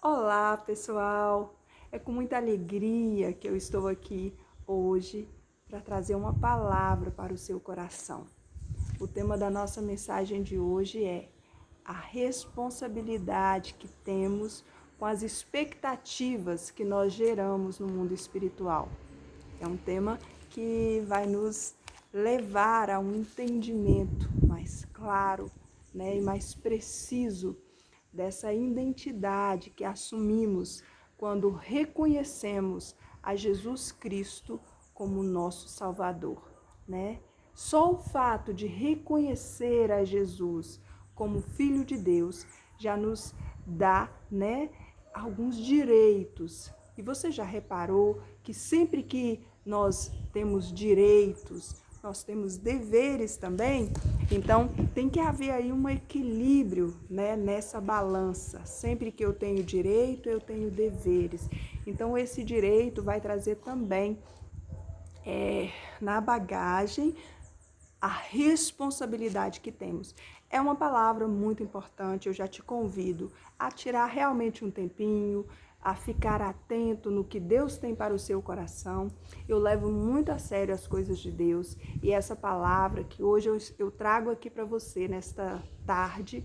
Olá, pessoal! É com muita alegria que eu estou aqui hoje para trazer uma palavra para o seu coração. O tema da nossa mensagem de hoje é a responsabilidade que temos com as expectativas que nós geramos no mundo espiritual. É um tema que vai nos levar a um entendimento mais claro, e mais preciso dessa identidade que assumimos quando reconhecemos a Jesus Cristo como nosso Salvador, né? Só o fato de reconhecer a Jesus como Filho de Deus já nos dá, alguns direitos. E você já reparou que sempre que nós temos direitos, nós temos deveres também? Então, tem que haver aí um equilíbrio, nessa balança. Sempre que eu tenho direito, eu tenho deveres. Então, esse direito vai trazer também na bagagem a responsabilidade que temos. É uma palavra muito importante, eu já te convido a tirar realmente um tempinho, a ficar atento no que Deus tem para o seu coração. Eu levo muito a sério as coisas de Deus e essa palavra que hoje eu trago aqui para você nesta tarde,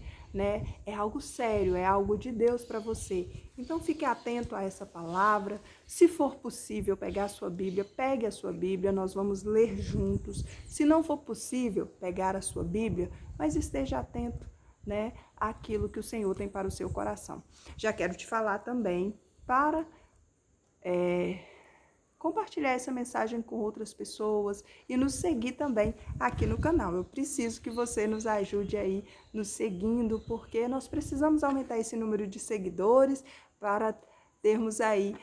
é algo sério, é algo de Deus para você. Então fique atento a essa palavra. Se for possível pegar a sua Bíblia, pegue a sua Bíblia, nós vamos ler juntos. Se não for possível pegar a sua Bíblia, mas esteja atento, àquilo que o Senhor tem para o seu coração. Já quero te falar também para compartilhar essa mensagem com outras pessoas e nos seguir também aqui no canal. Eu preciso que você nos ajude aí nos seguindo, porque nós precisamos aumentar esse número de seguidores para termos aí,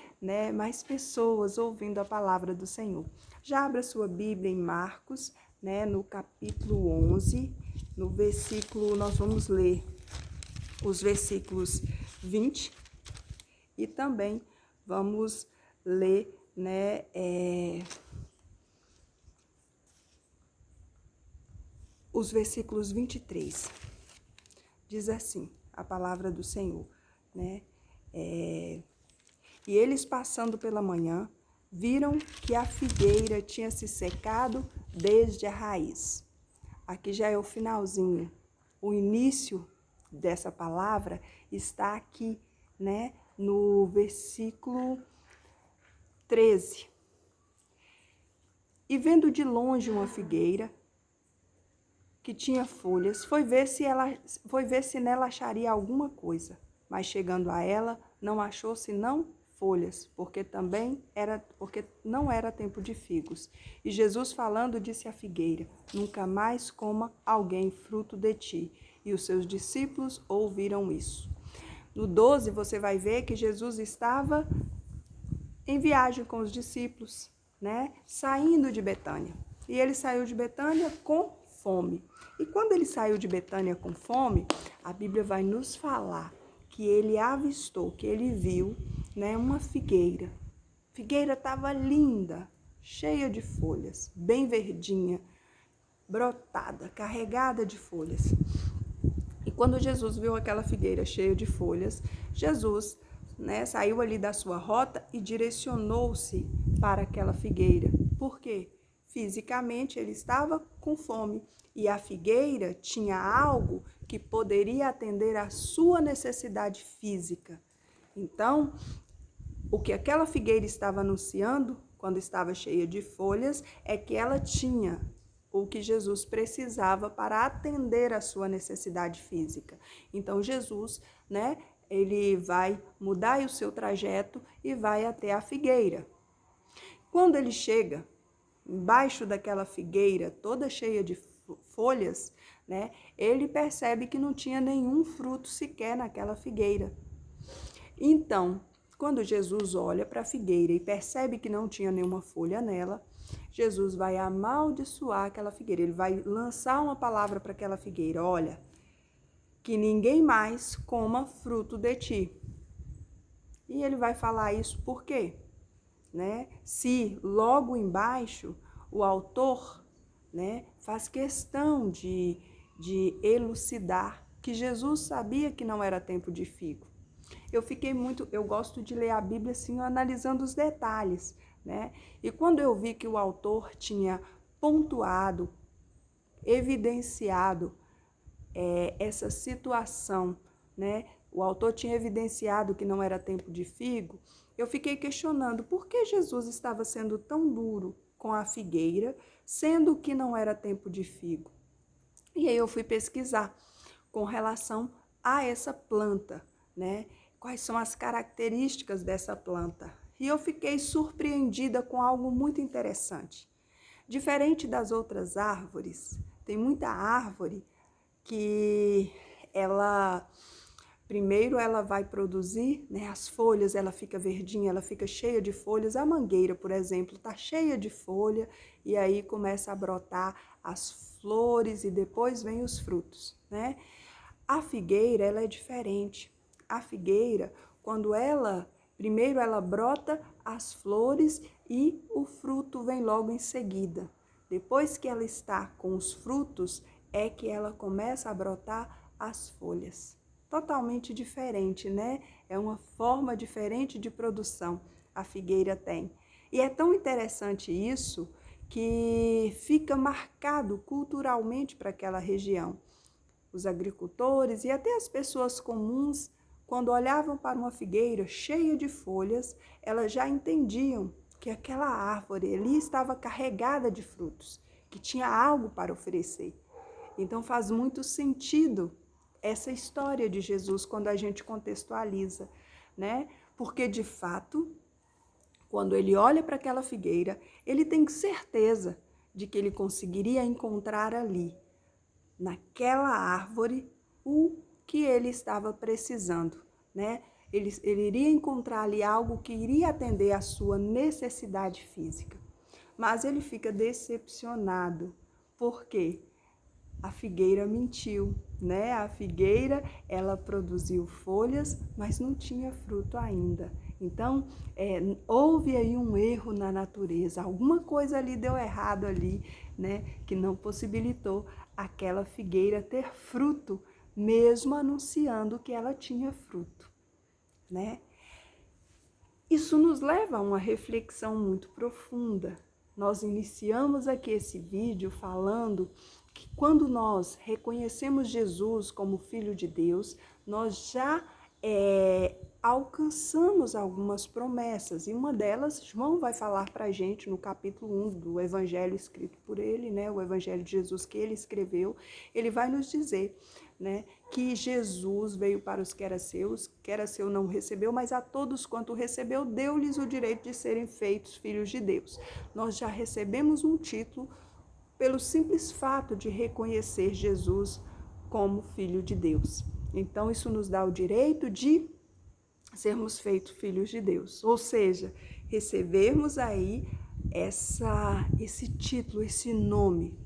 mais pessoas ouvindo a palavra do Senhor. Já abra sua Bíblia em Marcos, no capítulo 11, no versículo, nós vamos ler os versículos 20 e também vamos ler os versículos 23. Diz assim a palavra do Senhor, E eles passando pela manhã, viram que a figueira tinha se secado desde a raiz. Aqui já é o finalzinho. O início dessa palavra está aqui, no versículo 13. E vendo de longe uma figueira que tinha folhas, foi ver se nela acharia alguma coisa. Mas chegando a ela, não achou senão folhas, porque não era tempo de figos. E Jesus falando disse à figueira: nunca mais coma alguém fruto de ti. E os seus discípulos ouviram isso. No 12 você vai ver que Jesus estava em viagem com os discípulos, saindo de Betânia. E ele saiu de Betânia com fome. E quando ele saiu de Betânia com fome, a Bíblia vai nos falar que ele avistou, que ele viu, uma figueira. A figueira estava linda, cheia de folhas, bem verdinha, brotada, carregada de folhas. E quando Jesus viu aquela figueira cheia de folhas, Jesus saiu ali da sua rota e direcionou-se para aquela figueira. Por quê? Fisicamente ele estava com fome e a figueira tinha algo que poderia atender à sua necessidade física. Então, o que aquela figueira estava anunciando, quando estava cheia de folhas, é que ela tinha o que Jesus precisava para atender a sua necessidade física. Então, Jesus, ele vai mudar o seu trajeto e vai até a figueira. Quando ele chega embaixo daquela figueira toda cheia de folhas, ele percebe que não tinha nenhum fruto sequer naquela figueira. Então, quando Jesus olha para a figueira e percebe que não tinha nenhuma folha nela, Jesus vai amaldiçoar aquela figueira. Ele vai lançar uma palavra para aquela figueira: olha, que ninguém mais coma fruto de ti. E ele vai falar isso por quê? Se logo embaixo o autor, faz questão de elucidar que Jesus sabia que não era tempo de figo. Eu gosto de ler a Bíblia assim, analisando os detalhes, né? E quando eu vi que o autor tinha pontuado, evidenciado essa situação, né? O autor tinha evidenciado que não era tempo de figo, eu fiquei questionando por que Jesus estava sendo tão duro com a figueira, sendo que não era tempo de figo. E aí eu fui pesquisar com relação a essa planta, né? Quais são as características dessa planta? E eu fiquei surpreendida com algo muito interessante. Diferente das outras árvores, tem muita árvore que ela primeiro ela vai produzir, né, as folhas, ela fica verdinha, ela fica cheia de folhas. A mangueira, por exemplo, está cheia de folha e aí começa a brotar as flores e depois vem os frutos, né? A figueira, ela é diferente. A figueira, primeiro ela brota as flores e o fruto vem logo em seguida. Depois que ela está com os frutos, é que ela começa a brotar as folhas. Totalmente diferente, né? É uma forma diferente de produção a figueira tem. E é tão interessante isso que fica marcado culturalmente para aquela região. Os agricultores e até as pessoas comuns, quando olhavam para uma figueira cheia de folhas, elas já entendiam que aquela árvore ali estava carregada de frutos, que tinha algo para oferecer. Então faz muito sentido essa história de Jesus quando a gente contextualiza, né? Porque de fato, quando ele olha para aquela figueira, ele tem certeza de que ele conseguiria encontrar ali, naquela árvore, o que ele estava precisando, né? Ele iria encontrar ali algo que iria atender à sua necessidade física. Mas ele fica decepcionado. Por quê? A figueira mentiu, né? A figueira, ela produziu folhas, mas não tinha fruto ainda. Então, houve aí um erro na natureza, alguma coisa ali deu errado ali, né? Que não possibilitou aquela figueira ter fruto, mesmo anunciando que ela tinha fruto, né? Isso nos leva a uma reflexão muito profunda. Nós iniciamos aqui esse vídeo falando que quando nós reconhecemos Jesus como Filho de Deus, nós já alcançamos algumas promessas. E uma delas, João vai falar para a gente no capítulo 1 do Evangelho escrito por ele, né? O Evangelho de Jesus que ele escreveu. Ele vai nos dizer, né, que Jesus veio para os que era seu não recebeu, mas a todos quanto recebeu, deu-lhes o direito de serem feitos filhos de Deus. Nós já recebemos um título pelo simples fato de reconhecer Jesus como Filho de Deus. Então, isso nos dá o direito de sermos feitos filhos de Deus, ou seja, recebermos aí esse título, esse nome.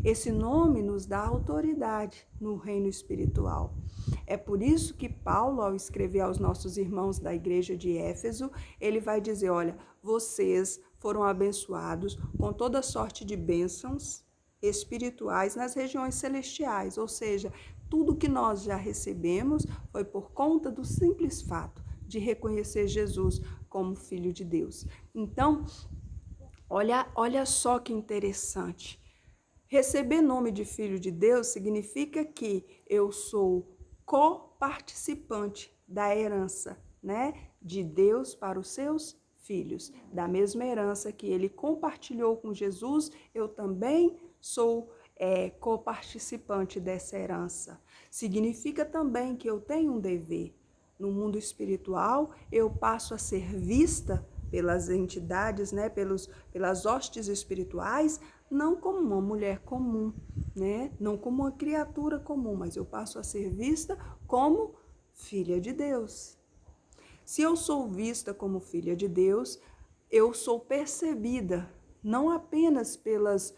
Esse nome nos dá autoridade no reino espiritual. É por isso que Paulo, ao escrever aos nossos irmãos da igreja de Éfeso, ele vai dizer, olha, vocês foram abençoados com toda sorte de bênçãos espirituais nas regiões celestiais, ou seja, tudo que nós já recebemos foi por conta do simples fato de reconhecer Jesus como Filho de Deus. Então, olha só que interessante. Receber nome de Filho de Deus significa que eu sou coparticipante da herança, né, de Deus para os seus filhos. Da mesma herança que ele compartilhou com Jesus, eu também sou coparticipante dessa herança. Significa também que eu tenho um dever. No mundo espiritual, eu passo a ser vista pelas entidades, né, pelas hostes espirituais, não como uma mulher comum, né, não como uma criatura comum, mas eu passo a ser vista como filha de Deus. Se eu sou vista como filha de Deus, eu sou percebida não apenas pelas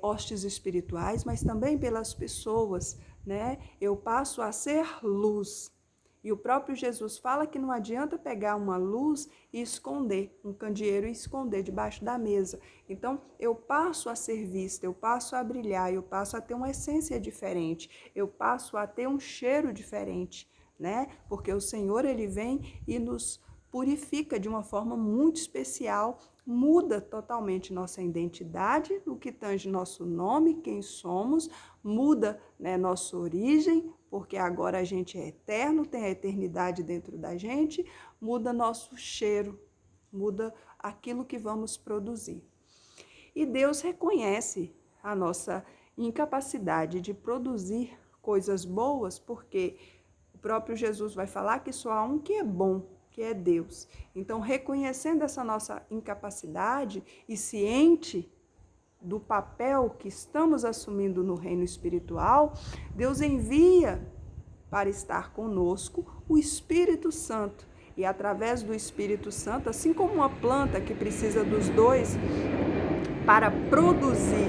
hostes espirituais, mas também pelas pessoas, né? Eu passo a ser luz. E o próprio Jesus fala que não adianta pegar uma luz e esconder, um candeeiro e esconder debaixo da mesa. Então, eu passo a ser vista, eu passo a brilhar, eu passo a ter uma essência diferente, eu passo a ter um cheiro diferente, né? Porque o Senhor, ele vem e nos purifica de uma forma muito especial, muda totalmente nossa identidade, no que tange nosso nome, quem somos, muda, né, nossa origem, porque agora a gente é eterno, tem a eternidade dentro da gente, muda nosso cheiro, muda aquilo que vamos produzir. E Deus reconhece a nossa incapacidade de produzir coisas boas, porque o próprio Jesus vai falar que só há um que é bom, que é Deus. Então, reconhecendo essa nossa incapacidade e ciente do papel que estamos assumindo no reino espiritual, Deus envia para estar conosco o Espírito Santo. E através do Espírito Santo, assim como uma planta que precisa dos dois para produzir,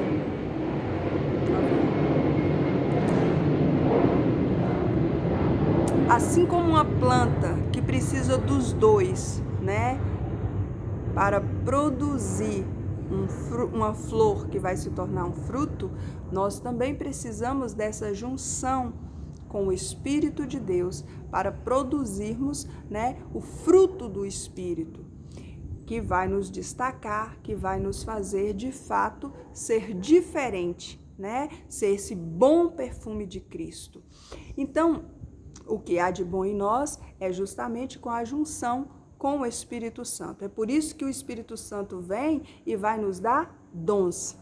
assim como uma planta que precisa dos dois, né, para produzir uma flor que vai se tornar um fruto, nós também precisamos dessa junção com o Espírito de Deus para produzirmos, né, o fruto do Espírito, que vai nos destacar, que vai nos fazer de fato ser diferente, né, ser esse bom perfume de Cristo. Então, o que há de bom em nós é justamente com a junção com o Espírito Santo. É por isso que o Espírito Santo vem e vai nos dar dons.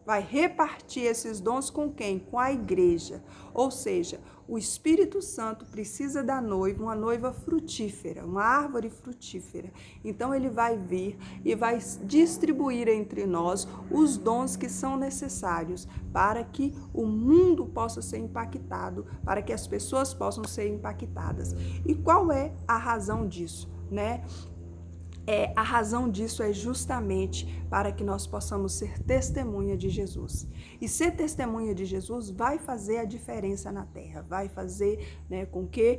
Vai repartir esses dons com quem? Com a igreja. Ou seja, o Espírito Santo precisa da noiva, uma noiva frutífera, uma árvore frutífera. Então ele vai vir e vai distribuir entre nós os dons que são necessários para que o mundo possa ser impactado, para que as pessoas possam ser impactadas. E qual é a razão disso, né? A razão disso é justamente para que nós possamos ser testemunha de Jesus. E ser testemunha de Jesus vai fazer a diferença na terra, vai fazer, né, com que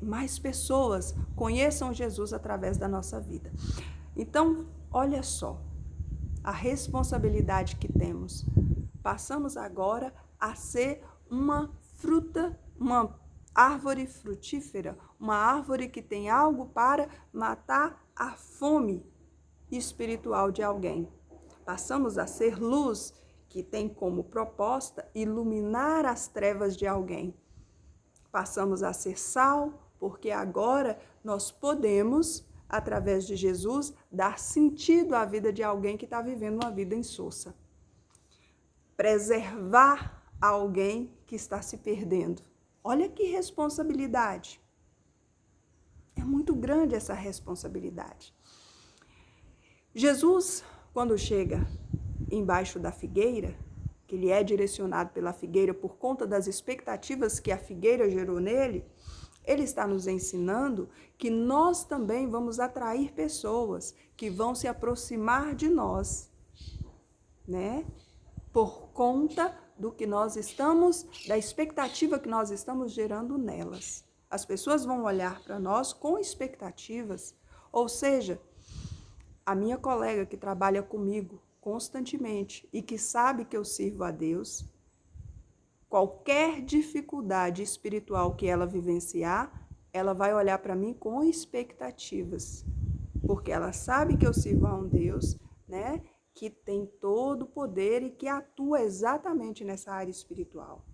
mais pessoas conheçam Jesus através da nossa vida. Então, olha só a responsabilidade que temos. Passamos agora a ser uma árvore frutífera, uma árvore que tem algo para matar a fome espiritual de alguém. Passamos a ser luz, que tem como proposta iluminar as trevas de alguém. Passamos a ser sal, porque agora nós podemos, através de Jesus, dar sentido à vida de alguém que está vivendo uma vida insossa. Preservar alguém que está se perdendo. Olha que responsabilidade. É muito grande essa responsabilidade. Jesus, quando chega embaixo da figueira, que ele é direcionado pela figueira por conta das expectativas que a figueira gerou nele, ele está nos ensinando que nós também vamos atrair pessoas que vão se aproximar de nós, né? Por conta do que nós estamos, da expectativa que nós estamos gerando nelas. As pessoas vão olhar para nós com expectativas, ou seja, a minha colega que trabalha comigo constantemente e que sabe que eu sirvo a Deus, qualquer dificuldade espiritual que ela vivenciar, ela vai olhar para mim com expectativas, porque ela sabe que eu sirvo a um Deus, né, que tem todo o poder e que atua exatamente nessa área espiritual.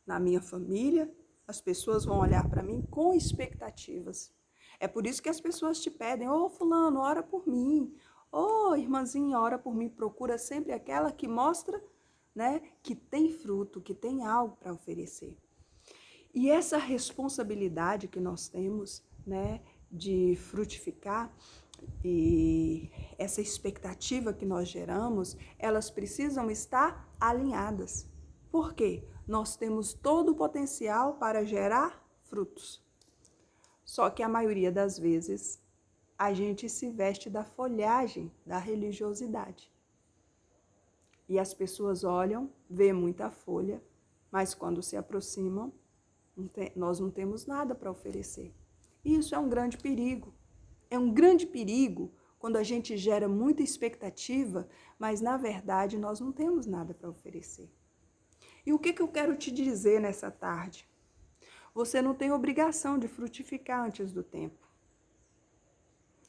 Na minha família, as pessoas vão olhar para mim com expectativas. É por isso que as pessoas te pedem, ô fulano, ora por mim, ô irmãzinha, ora por mim. Procura sempre aquela que mostra, né, que tem fruto, que tem algo para oferecer. E essa responsabilidade que nós temos, né, de frutificar, e essa expectativa que nós geramos, elas precisam estar alinhadas. Por quê? Nós temos todo o potencial para gerar frutos. Só que a maioria das vezes a gente se veste da folhagem da religiosidade. E as pessoas olham, vê muita folha, mas quando se aproximam, nós não temos nada para oferecer. E isso é um grande perigo. É um grande perigo quando a gente gera muita expectativa, mas na verdade nós não temos nada para oferecer. E o que eu quero te dizer nessa tarde? Você não tem obrigação de frutificar antes do tempo.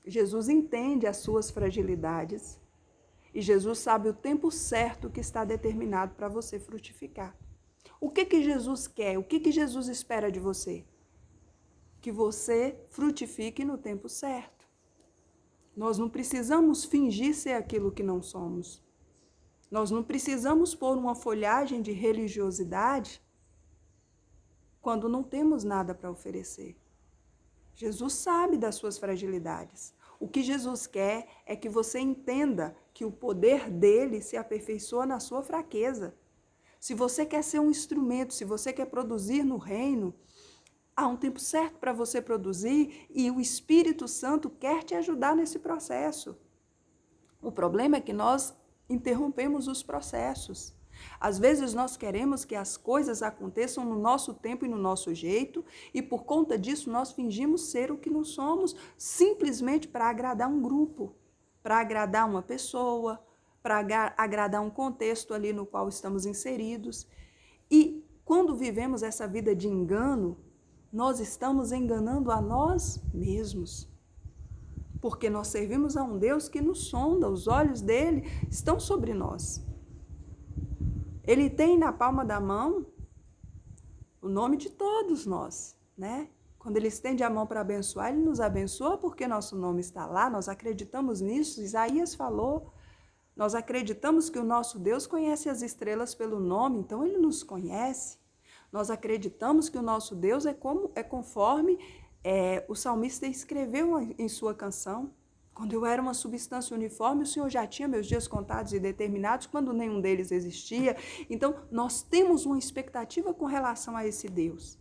Jesus entende as suas fragilidades e Jesus sabe o tempo certo que está determinado para você frutificar. O que Jesus quer? O que Jesus espera de você? Que você frutifique no tempo certo. Nós não precisamos fingir ser aquilo que não somos. Nós não precisamos pôr uma folhagem de religiosidade quando não temos nada para oferecer. Jesus sabe das suas fragilidades. O que Jesus quer é que você entenda que o poder dele se aperfeiçoa na sua fraqueza. Se você quer ser um instrumento, se você quer produzir no reino, há um tempo certo para você produzir e o Espírito Santo quer te ajudar nesse processo. O problema é que nós interrompemos os processos. Às vezes nós queremos que as coisas aconteçam no nosso tempo e no nosso jeito, e por conta disso nós fingimos ser o que não somos, simplesmente para agradar um grupo, para agradar uma pessoa, para agradar um contexto ali no qual estamos inseridos. E quando vivemos essa vida de engano, nós estamos enganando a nós mesmos. Porque nós servimos a um Deus que nos sonda, os olhos dele estão sobre nós. Ele tem na palma da mão o nome de todos nós, né? Quando ele estende a mão para abençoar, ele nos abençoa porque nosso nome está lá, nós acreditamos nisso. Isaías falou, nós acreditamos que o nosso Deus conhece as estrelas pelo nome, então ele nos conhece. Nós acreditamos que o nosso Deus é conforme o salmista escreveu em sua canção. Quando eu era uma substância uniforme, o Senhor já tinha meus dias contados e determinados, quando nenhum deles existia. Então, nós temos uma expectativa com relação a esse Deus.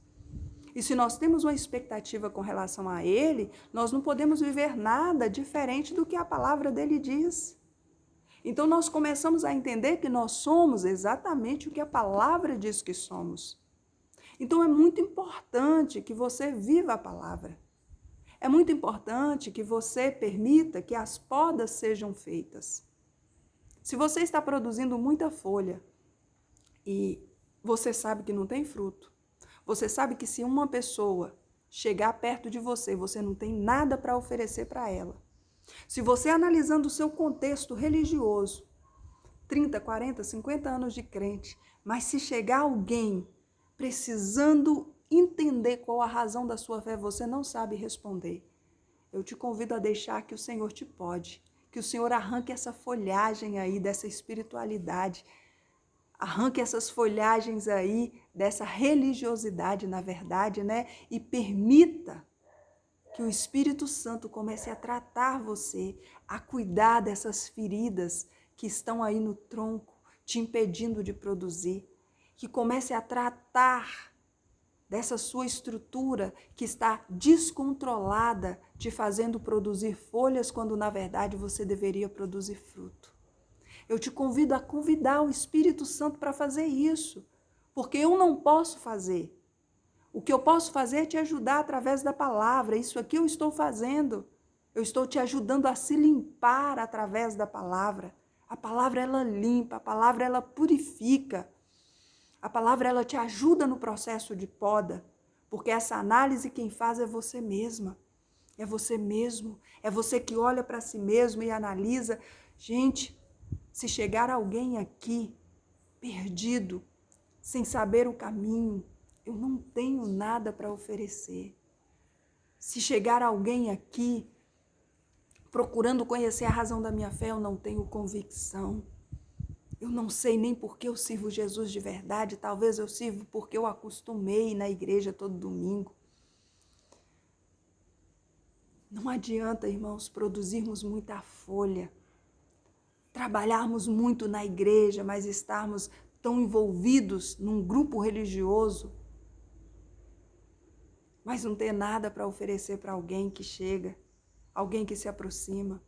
E se nós temos uma expectativa com relação a Ele, nós não podemos viver nada diferente do que a palavra dele diz. Então, nós começamos a entender que nós somos exatamente o que a palavra diz que somos. Então, é muito importante que você viva a palavra. É muito importante que você permita que as podas sejam feitas. Se você está produzindo muita folha e você sabe que não tem fruto, você sabe que se uma pessoa chegar perto de você, você não tem nada para oferecer para ela. Se você analisando o seu contexto religioso, 30, 40, 50 anos de crente, mas se chegar alguém precisando entender qual a razão da sua fé, você não sabe responder. Eu te convido a deixar que o Senhor te pode, que o Senhor arranque essa folhagem aí dessa espiritualidade, arranque essas folhagens aí dessa religiosidade, na verdade, né? E permita que o Espírito Santo comece a tratar você, a cuidar dessas feridas que estão aí no tronco, te impedindo de produzir, que comece a tratar dessa sua estrutura que está descontrolada, te fazendo produzir folhas quando na verdade você deveria produzir fruto. Eu te convido a convidar o Espírito Santo para fazer isso, porque eu não posso fazer. O que eu posso fazer é te ajudar através da palavra. Isso aqui eu estou fazendo. Eu estou te ajudando a se limpar através da palavra. A palavra ela limpa, a palavra ela purifica. A palavra, ela te ajuda no processo de poda, porque essa análise quem faz é você mesma, é você mesmo, é você que olha para si mesmo e analisa. Gente, se chegar alguém aqui perdido, sem saber o caminho, eu não tenho nada para oferecer. Se chegar alguém aqui procurando conhecer a razão da minha fé, eu não tenho convicção. Eu não sei nem por que eu sirvo Jesus de verdade, talvez eu sirvo porque eu acostumei na igreja todo domingo. Não adianta, irmãos, produzirmos muita folha, trabalharmos muito na igreja, mas estarmos tão envolvidos num grupo religioso, mas não ter nada para oferecer para alguém que chega, alguém que se aproxima.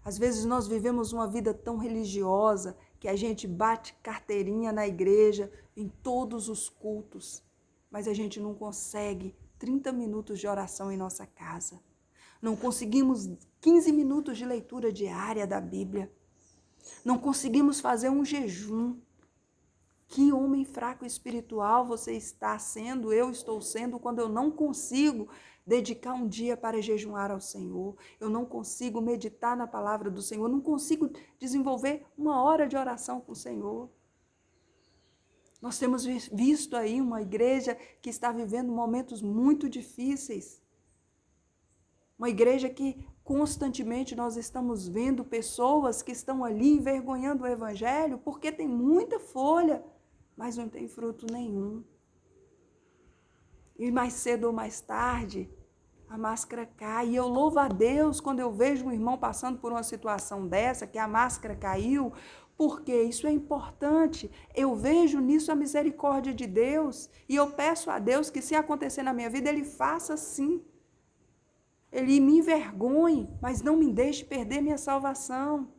Às vezes nós vivemos uma vida tão religiosa que a gente bate carteirinha na igreja, em todos os cultos, mas a gente não consegue 30 minutos de oração em nossa casa. Não conseguimos 15 minutos de leitura diária da Bíblia. Não conseguimos fazer um jejum. Que homem fraco espiritual você está sendo, eu estou sendo, quando eu não consigo dedicar um dia para jejuar ao Senhor, eu não consigo meditar na palavra do Senhor, eu não consigo desenvolver uma hora de oração com o Senhor. Nós temos visto aí uma igreja que está vivendo momentos muito difíceis. Uma igreja que constantemente nós estamos vendo pessoas que estão ali envergonhando o evangelho porque tem muita folha, mas não tem fruto nenhum. E mais cedo ou mais tarde, a máscara cai. E eu louvo a Deus quando eu vejo um irmão passando por uma situação dessa, que a máscara caiu, porque isso é importante. Eu vejo nisso a misericórdia de Deus. E eu peço a Deus que, se acontecer na minha vida, Ele faça sim. Ele me envergonhe, mas não me deixe perder minha salvação.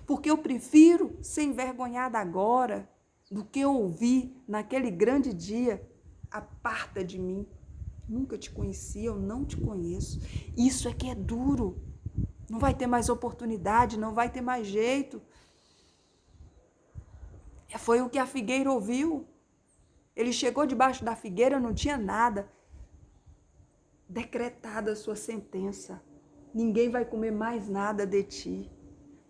Porque eu prefiro ser envergonhada agora do que ouvir naquele grande dia: aparta de mim. Nunca te conheci, eu não te conheço. Isso é que é duro. Não vai ter mais oportunidade, não vai ter mais jeito. Foi o que a figueira ouviu. Ele chegou debaixo da figueira, não tinha nada. Decretada a sua sentença. Ninguém vai comer mais nada de ti.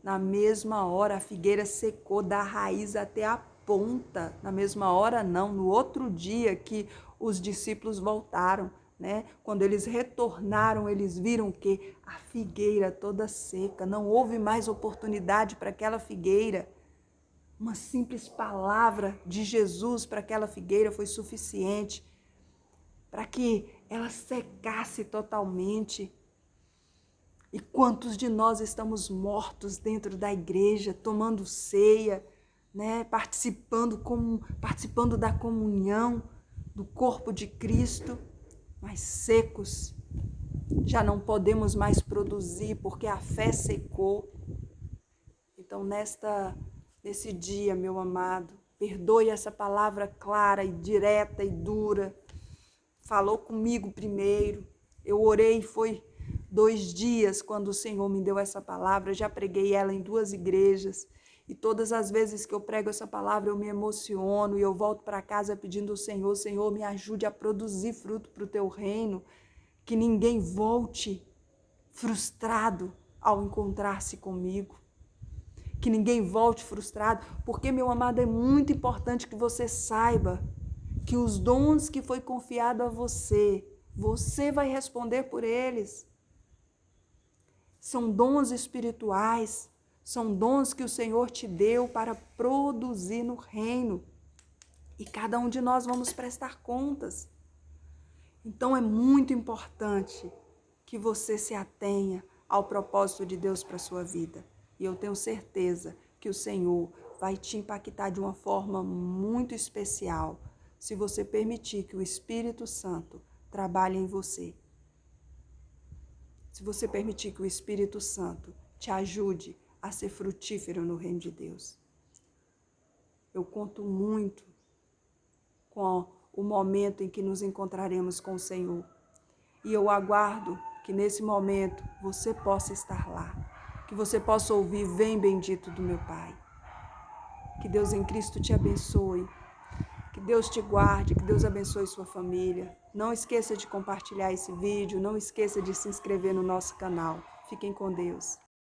Na mesma hora, a figueira secou da raiz até a ponta. Na mesma hora, não. No outro dia que os discípulos voltaram, né? Quando eles retornaram, eles viram que a figueira toda seca. Não houve mais oportunidade para aquela figueira. Uma simples palavra de Jesus para aquela figueira foi suficiente para que ela secasse totalmente. E quantos de nós estamos mortos dentro da igreja, tomando ceia, né? participando da comunhão do corpo de Cristo, mas secos. Já não podemos mais produzir porque a fé secou. Então, nesse dia, meu amado, perdoe essa palavra clara e direta e dura. Falou comigo primeiro. Eu orei, foi 2 dias quando o Senhor me deu essa palavra. Já preguei ela em 2 igrejas. E todas as vezes que eu prego essa palavra, eu me emociono e eu volto para casa pedindo ao Senhor: Senhor, me ajude a produzir fruto para o teu reino. Que ninguém volte frustrado ao encontrar-se comigo. Que ninguém volte frustrado, porque, meu amado, é muito importante que você saiba que os dons que foi confiado a você, você vai responder por eles. São dons espirituais, são dons que o Senhor te deu para produzir no reino. E cada um de nós vamos prestar contas. Então é muito importante que você se atenha ao propósito de Deus para a sua vida. E eu tenho certeza que o Senhor vai te impactar de uma forma muito especial, se você permitir que o Espírito Santo trabalhe em você. Se você permitir que o Espírito Santo te ajude a ser frutífero no reino de Deus. Eu conto muito com o momento em que nos encontraremos com o Senhor. E eu aguardo que nesse momento você possa estar lá. Que você possa ouvir: vem bendito do meu Pai. Que Deus em Cristo te abençoe. Que Deus te guarde, que Deus abençoe sua família. Não esqueça de compartilhar esse vídeo, não esqueça de se inscrever no nosso canal. Fiquem com Deus.